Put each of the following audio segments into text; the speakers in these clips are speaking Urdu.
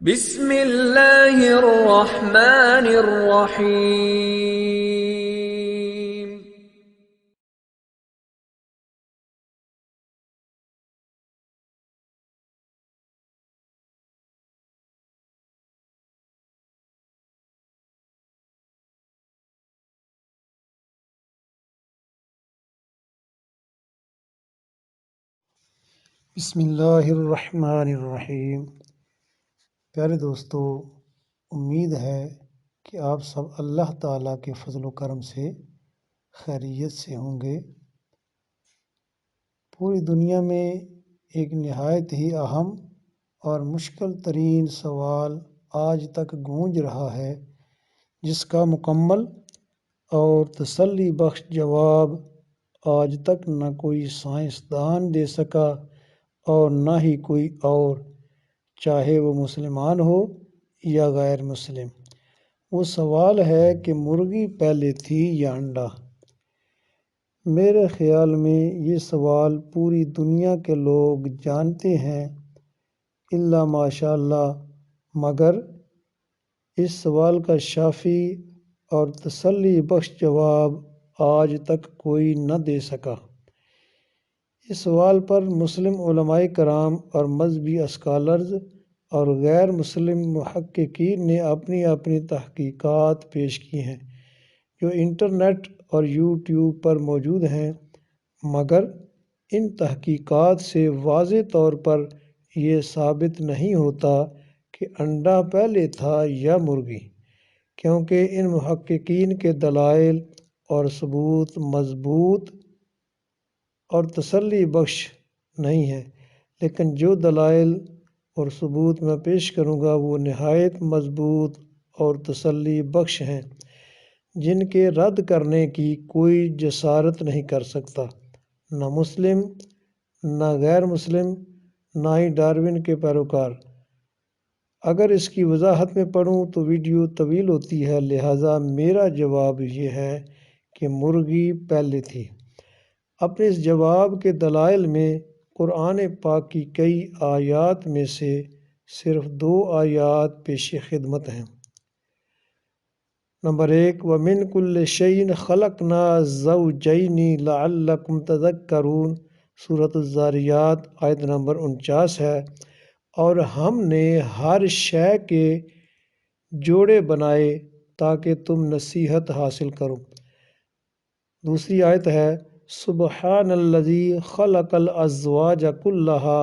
بسم اللہ الرحمن الرحیم۔ بسم اللہ الرحمن الرحیم۔ پیارے دوستو، امید ہے کہ آپ سب اللہ تعالیٰ کے فضل و کرم سے خیریت سے ہوں گے۔ پوری دنیا میں ایک نہایت ہی اہم اور مشکل ترین سوال آج تک گونج رہا ہے، جس کا مکمل اور تسلی بخش جواب آج تک نہ کوئی سائنسدان دے سکا اور نہ ہی کوئی اور، چاہے وہ مسلمان ہو یا غیر مسلم۔ وہ سوال ہے کہ مرغی پہلے تھی یا انڈا؟ میرے خیال میں یہ سوال پوری دنیا کے لوگ جانتے ہیں الا ماشاء اللہ، مگر اس سوال کا شافی اور تسلی بخش جواب آج تک کوئی نہ دے سکا۔ اس سوال پر مسلم علماء کرام اور مذہبی اسکالرز اور غیر مسلم محققین نے اپنی اپنی تحقیقات پیش کی ہیں، جو انٹرنیٹ اور یوٹیوب پر موجود ہیں، مگر ان تحقیقات سے واضح طور پر یہ ثابت نہیں ہوتا کہ انڈا پہلے تھا یا مرغی، کیونکہ ان محققین کے دلائل اور ثبوت مضبوط اور تسلی بخش نہیں ہے، لیکن جو دلائل اور ثبوت میں پیش کروں گا وہ نہایت مضبوط اور تسلی بخش ہیں، جن کے رد کرنے کی کوئی جسارت نہیں کر سکتا، نہ مسلم، نہ غیر مسلم، نہ ہی ڈارون کے پیروکار۔ اگر اس کی وضاحت میں پڑھوں تو ویڈیو طویل ہوتی ہے، لہٰذا میرا جواب یہ ہے کہ مرغی پہلے تھی۔ اپنے اس جواب کے دلائل میں قرآن پاک کی کئی آیات میں سے صرف 2 آیات پیش خدمت ہیں۔ نمبر 1، وَمِن كُلِّ شَيْءٍ خَلَقْنَا زَوْجَيْنِ لَعَلَّكُمْ تَذَكَّرُونَ، سورۃ الذاریات آیت نمبر 49 ہے، اور ہم نے ہر شے کے جوڑے بنائے تاکہ تم نصیحت حاصل کرو۔ دوسری آیت ہے، سبحان الذی خلق الازواج کلھا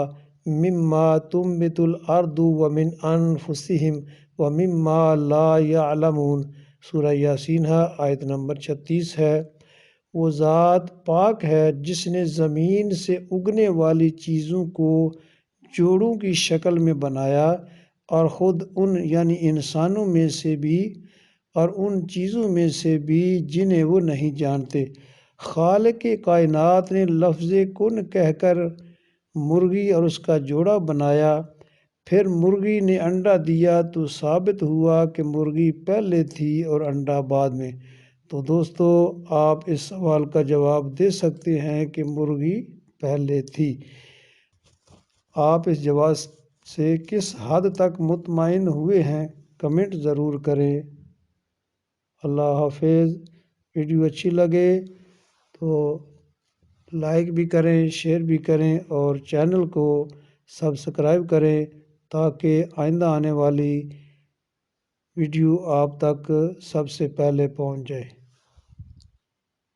مما تنبت الارض ومن انفسہم ومما لا یعلمون، سورہ یاسین آیت نمبر 36 ہے۔ وہ ذات پاک ہے جس نے زمین سے اگنے والی چیزوں کو جوڑوں کی شکل میں بنایا، اور خود ان یعنی انسانوں میں سے بھی اور ان چیزوں میں سے بھی جنہیں وہ نہیں جانتے۔ خالق کائنات نے لفظ کن کہہ کر مرغی اور اس کا جوڑا بنایا، پھر مرغی نے انڈا دیا تو ثابت ہوا کہ مرغی پہلے تھی اور انڈا بعد میں۔ تو دوستو، آپ اس سوال کا جواب دے سکتے ہیں کہ مرغی پہلے تھی۔ آپ اس جواب سے کس حد تک مطمئن ہوئے ہیں، کمنٹ ضرور کریں۔ اللہ حافظ۔ ویڈیو اچھی لگے تو لائک بھی کریں، شیئر بھی کریں اور چینل کو سبسکرائب کریں تاکہ آئندہ آنے والی ویڈیو آپ تک سب سے پہلے پہنچ جائے۔